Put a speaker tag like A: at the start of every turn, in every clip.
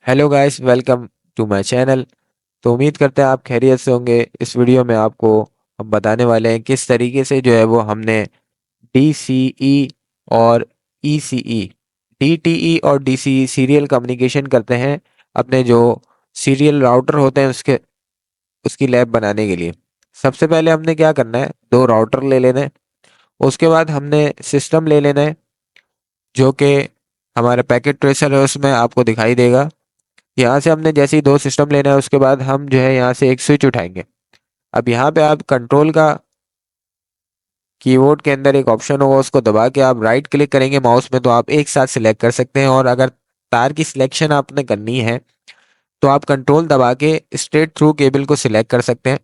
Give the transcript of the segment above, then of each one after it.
A: Hello guys, welcome to my channel. तो उम्मीद करते हैं आप खैरियत से होंगे। इस वीडियो में आपको हम बताने वाले हैं किस तरीके से जो है वो हमने DCE और ECE, DTE और DCE सीरियल कम्युनिकेशन करते हैं अपने जो सीरियल राउटर होते हैं उसकी लैब बनाने के लिए। सबसे पहले हमने क्या करना है, दो राउटर ले लेना है। उसके बाद हमने सिस्टम ले लेना है जो कि हमारा पैकेट ट्रेसर है, उसमें आपको दिखाई देगा। यहाँ से हमने जैसे ही दो सिस्टम लेना है उसके बाद हम जो है यहाँ से एक स्विच उठाएंगे। अब यहाँ पे आप कंट्रोल का कीबोर्ड के अंदर एक ऑप्शन होगा, उसको दबा के आप राइट क्लिक करेंगे माउस में तो आप एक साथ सिलेक्ट कर सकते हैं। और अगर तार की सिलेक्शन आपने करनी है तो आप कंट्रोल दबा के स्ट्रेट थ्रू केबल को सिलेक्ट कर सकते हैं।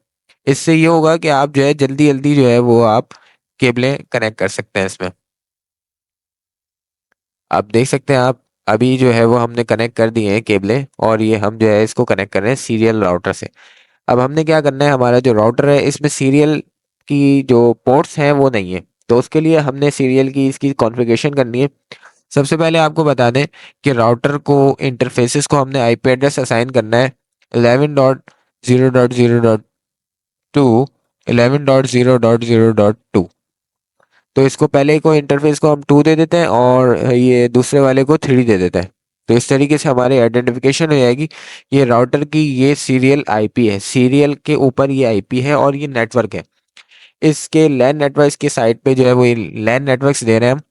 A: इससे ये होगा कि आप जो है जल्दी जल्दी जो है वो आप केबलें कनेक्ट कर सकते हैं इसमें। आप देख सकते हैं, आप अभी जो है वो हमने कनेक्ट कर दिए हैं केबलें, और ये हम जो है इसको कनेक्ट कर रहे हैं सीरियल राउटर से। अब हमने क्या करना है, हमारा जो राउटर है इसमें सीरियल की जो पोर्ट्स हैं वो नहीं है, तो उसके लिए हमने सीरियल की इसकी कॉन्फ़िगरेशन करनी है। सबसे पहले आपको बता दें कि राउटर को इंटरफेसेस को हमने आईपी एड्रेस असाइन करना है 11.0.0.2, 11.0.0.2। तो इसको पहले को इंटरफेस को हम 2 दे देते हैं और ये दूसरे वाले को 3 दे देते हैं। तो इस तरीके से हमारी आइडेंटिफिकेशन हो जाएगी। ये राउटर की ये सीरियल आईपी है, सीरियल के ऊपर ये आईपी है और ये नेटवर्क है। इसके लैन नेटवर्क के साइड पे जो है वो लैन नेटवर्क्स दे रहे हैं हम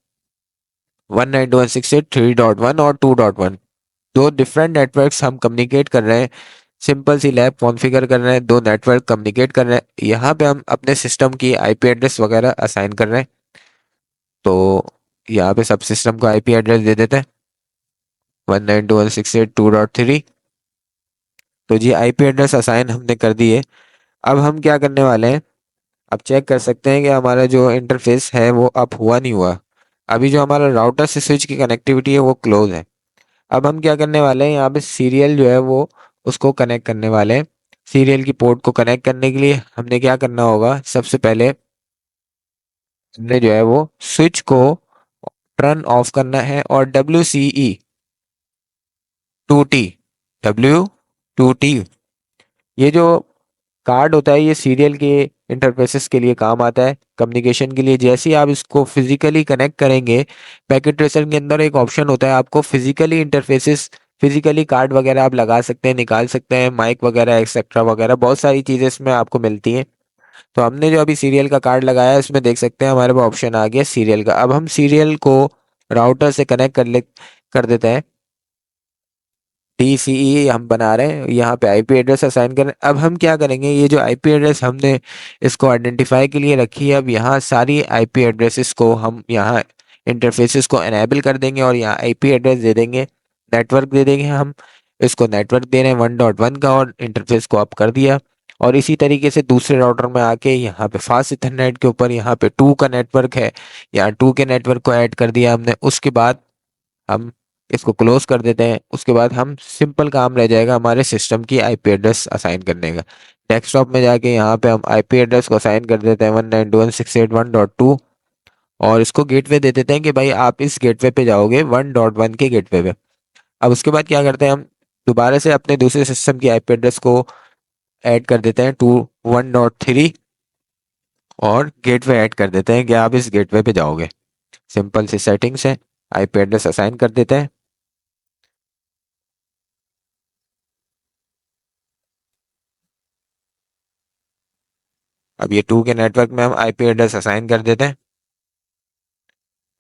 A: 192.168.3.1 और 2.1। दो डिफरेंट नेटवर्क्स हम कम्युनिकेट कर रहे हैं। सिंपल सी लैब कॉन्फ़िगर कर रहे हैं, दो नेटवर्क कम्युनिकेट कर रहे हैं। यहाँ पे हम अपने सिस्टम की आईपी एड्रेस वगैरह असाइन कर रहे हैं। तो यहाँ पे सब सिस्टम को आईपी एड्रेस दे देते हैं 192.168.2.3। तो जी आईपी एड्रेस असाइन हमने कर दिए। अब हम क्या करने वाले हैं, अब चेक कर सकते हैं कि हमारा जो इंटरफेस है वो अप हुआ नहीं हुआ। अभी जो हमारा राउटर से स्विच की कनेक्टिविटी है वो क्लोज है। अब हम क्या करने वाले हैं, यहाँ पे सीरियल जो है वो उसको कनेक्ट करने वाले हैं। सीरियल की पोर्ट को कनेक्ट करने के लिए हमने क्या करना होगा, सबसे पहले हमने जो है वो स्विच को टर्न ऑफ करना है और WCE 2T, W2T, ये जो कार्ड होता है ये सीरियल के इंटरफेसेस के लिए काम आता है कम्युनिकेशन के लिए। जैसे ही आप इसको फिजिकली कनेक्ट करेंगे, पैकेट ट्रेसर के अंदर एक ऑप्शन होता है, आपको फिजिकली इंटरफेसेस, फिजिकली कार्ड वगैरह आप लगा सकते हैं, निकाल सकते हैं, माइक वगैरह एक्सेट्रा वगैरह बहुत सारी चीज़ें इसमें आपको मिलती हैं। तो हमने जो अभी सीरियल का कार्ड लगाया है इसमें देख सकते हैं हमारे पास ऑप्शन आ गया सीरियल का। अब हम सीरियल को राउटर से कनेक्ट कर देते हैं। DCE हम बना रहे हैं, यहाँ पे आईपी एड्रेस असाइन करें। अब हम क्या करेंगे, ये जो आईपी एड्रेस हमने इसको आइडेंटिफाई के लिए रखी है, अब यहाँ सारी आईपी एड्रेसेस को हम यहाँ इंटरफेसेस को एनेबल कर देंगे और यहाँ आईपी एड्रेस दे देंगे, नेटवर्क दे देंगे। हम इसको नेटवर्क दे रहे हैं 1.1 का और इंटरफेस को अप कर दिया। और इसी तरीके से दूसरे राउटर में आके यहाँ पे फास्ट इथरनेट के ऊपर यहाँ पे 2 का नेटवर्क है, यहाँ 2 के नेटवर्क को ऐड कर दिया हमने। उसके बाद हम इसको क्लोज कर देते हैं। उसके बाद हम सिंपल काम रह जाएगा हमारे सिस्टम की आईपी एड्रेस असाइन करने का। डेस्कटॉप में जाके यहाँ पे हम आईपी एड्रेस को असाइन कर देते हैं 192.168.1.2 और इसको गेटवे दे देते हैं कि भाई आप इस गेटवे पे जाओगे 1.1 के गेटवे पे। अब उसके बाद क्या करते हैं, हम दोबारा से अपने दूसरे सिस्टम की आईपी एड्रेस को ऐड कर देते हैं 1.3 और गेटवे ऐड कर देते हैं कि आप इस गेटवे पे जाओगे। सिंपल सी सेटिंग्स है, आईपी एड्रेस असाइन कर देते हैं। अब ये 2 के नेटवर्क में हम आईपी एड्रेस असाइन कर देते हैं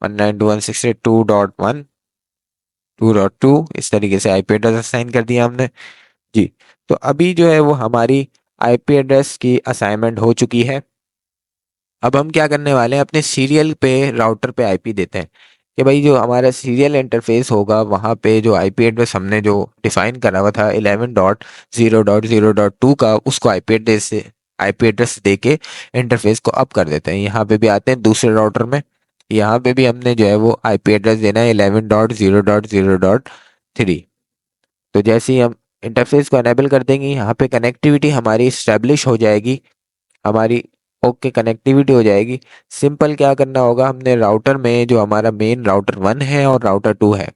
A: 192.168.2.1, 2.2। इस तरीके से आईपी एड्रेस असाइन कर दिया हमने जी। तो अभी जो है वो हमारी आईपी एड्रेस की असाइनमेंट हो चुकी है। अब हम क्या करने वाले हैं, अपने सीरियल पे राउटर पे आईपी देते हैं कि भाई जो हमारा सीरियल इंटरफेस होगा वहाँ पे जो आईपी एड्रेस हमने जो डिफाइन करा हुआ था 11.0.0.2 का, उसको आईपी एड्रेस दे के इंटरफेस को अप कर देते हैं। यहाँ पे भी आते हैं दूसरे राउटर में, यहाँ पे भी हमने जो है वो आईपी एड्रेस देना है 11.0.0.3। तो जैसे ही हम इंटरफेस को एनेबल कर देंगे, यहाँ पे कनेक्टिविटी हमारी इस्टेब्लिश हो जाएगी, हमारी ओके कनेक्टिविटी हो जाएगी। सिंपल क्या करना होगा, हमने राउटर में जो हमारा मेन राउटर 1 है और राउटर 2 है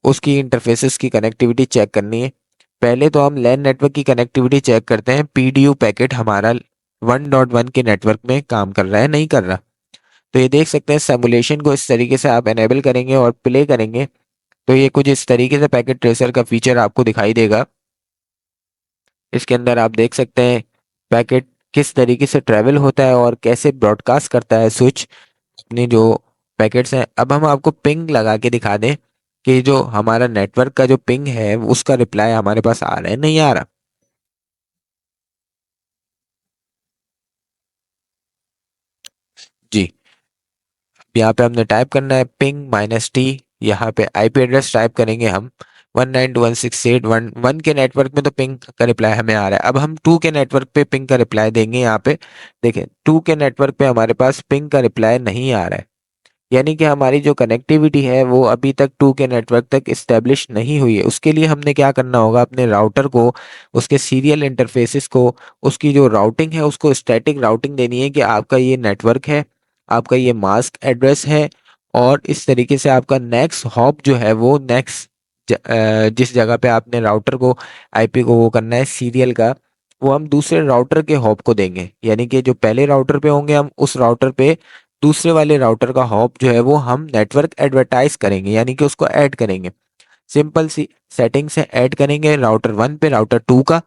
A: उसकी इंटरफेसेस की कनेक्टिविटी चेक करनी है। पहले तो हम लैन नेटवर्क की कनेक्टिविटी चेक करते हैं, पीडीयू पैकेट हमारा 1.1 के नेटवर्क में काम कर रहा है नहीं कर रहा। तो ये देख सकते हैं सिमुलेशन को इस तरीके से आप एनेबल करेंगे और प्ले करेंगे तो ये कुछ इस तरीके से पैकेट ट्रेसर का फीचर आपको दिखाई देगा। इसके अंदर आप देख सकते हैं पैकेट किस तरीके से ट्रेवल होता है और कैसे ब्रॉडकास्ट करता है स्विच अपने जो पैकेट्स हैं। अब हम आपको पिंग लगा के दिखा दें कि जो हमारा नेटवर्क का जो पिंग है उसका रिप्लाई हमारे पास आ रहा है नहीं आ रहा। जी, यहाँ पे हमने टाइप करना है पिंग -t। यहाँ पे आईपी एड्रेस टाइप करेंगे हम 192.168.1 के नेटवर्क में तो पिंग का रिप्लाई हमें आ रहा है। अब हम 2 के नेटवर्क पे पिंग का रिप्लाई देंगे। यहाँ पे देखें 2 के नेटवर्क पे हमारे पास पिंग का रिप्लाई नहीं आ रहा है, यानी कि हमारी जो कनेक्टिविटी है वो अभी तक 2 के नेटवर्क तक इस्टेब्लिश नहीं हुई है। उसके लिए हमने क्या करना होगा, अपने राउटर को, उसके सीरियल इंटरफेसेस को, उसकी जो राउटिंग है उसको स्टैटिक राउटिंग देनी है कि आपका ये नेटवर्क है, आपका ये मास्क एड्रेस है और इस तरीके से आपका नेक्स्ट हॉप जो है वो नेक्स्ट जिस जगह पे आपने राउटर को आईपी को वो करना है सीरियल का, वो हम दूसरे राउटर के हॉप को देंगे। यानी कि जो पहले राउटर पे होंगे हम उस राउटर पे दूसरे वाले राउटर का हॉप जो है वो हम नेटवर्क एडवर्टाइज करेंगे, यानी कि उसको ऐड करेंगे। सिंपल सी सेटिंग से ऐड करेंगे राउटर 1 पे राउटर 2 का,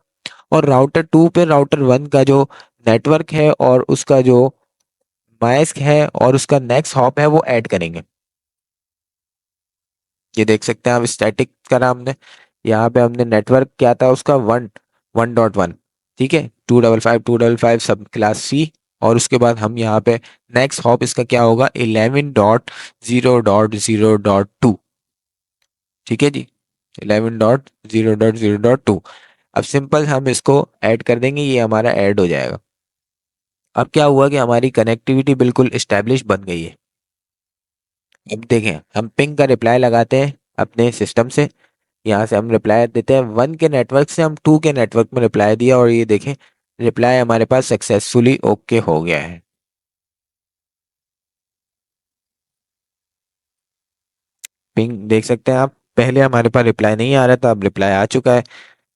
A: और राउटर 2 पे राउटर 1 का जो नेटवर्क है और उसका जो मास्क है और उसका नेक्स्ट हॉप है वो ऐड करेंगे। ये देख सकते हैं आप स्टैटिक करा हमने। यहाँ पे हमने नेटवर्क क्या था उसका 1.1, ठीक है, 255 सब क्लास सी। और उसके बाद हम यहाँ पे नेक्स्ट हॉप इसका क्या होगा 11.0.0.2, ठीक है जी, 11.0.0.2। अब सिंपल हम इसको ऐड कर देंगे, ये हमारा ऐड हो जाएगा। अब क्या हुआ कि हमारी कनेक्टिविटी बिल्कुल इस्टेब्लिश बन गई है। अब देखें हम पिंग का रिप्लाई लगाते हैं अपने सिस्टम से, यहाँ से हम रिप्लाई देते हैं 1 के नेटवर्क से हम 2 के नेटवर्क में रिप्लाई दिया और ये देखें रिप्लाई हमारे पास सक्सेसफुली ओके हो गया है। पिंग देख सकते हैं आप, पहले हमारे पास रिप्लाई नहीं आ रहा था, अब रिप्लाई आ चुका है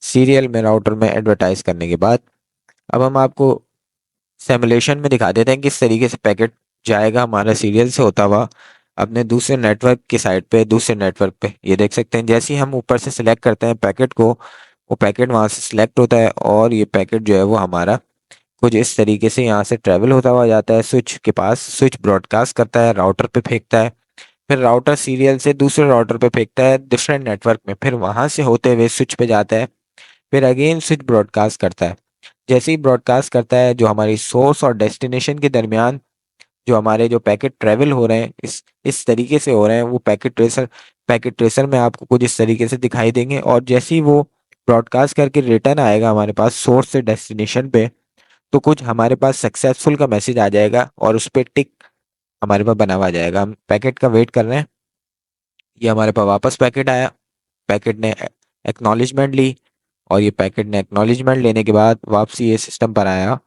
A: सीरियल में राउटर में एडवर्टाइज करने के बाद। अब हम आपको सिमुलेशन में दिखा देते हैं किस तरीके से पैकेट जाएगा हमारा सीरियल से होता हुआ अपने दूसरे नेटवर्क की साइड पे, दूसरे नेटवर्क पे। ये देख सकते हैं जैसे ही हम ऊपर से सिलेक्ट करते हैं पैकेट को, वो पैकेट वहां से सिलेक्ट होता है और ये पैकेट जो है वो हमारा कुछ इस तरीके से यहाँ से ट्रेवल होता हुआ जाता है स्विच के पास। स्विच ब्रॉडकास्ट करता है, राउटर पे फेंकता है, फिर राउटर सीरियल से दूसरे राउटर पे फेंकता है डिफरेंट नेटवर्क में, फिर वहां से होते हुए स्विच पे जाता है, फिर अगेन स्विच ब्रॉडकास्ट करता है। जैसे ही ब्रॉडकास्ट करता है जो हमारी सोर्स और डेस्टिनेशन के दरमियान जो हमारे जो पैकेट ट्रेवल हो रहे हैं इस तरीके से हो रहे हैं, वो पैकेट ट्रेसर में आपको कुछ इस तरीके से दिखाई देंगे। और जैसे ही वो ब्रॉडकास्ट करके रिटर्न आएगा हमारे पास सोर्स से डेस्टिनेशन पे, तो कुछ हमारे पास सक्सेसफुल का मैसेज आ जाएगा और उस पर टिक हमारे पास बना हुआ आ जाएगा। हम पैकेट का वेट कर रहे हैं, ये हमारे पास वापस पैकेट आया, पैकेट ने एक्नॉलेजमेंट ली और ये पैकेट ने एक्नॉलेजमेंट लेने के बाद वापसी ये सिस्टम पर आया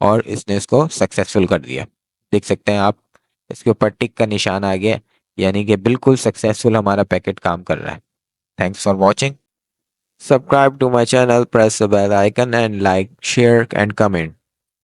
A: और इसने इसको सक्सेसफुल कर दिया। देख सकते हैं आप इसके ऊपर टिक का निशान आ गया, यानी कि बिल्कुल सक्सेसफुल हमारा पैकेट काम कर रहा है। Thanks for watching. Subscribe to my channel, press the bell icon and like share and comment.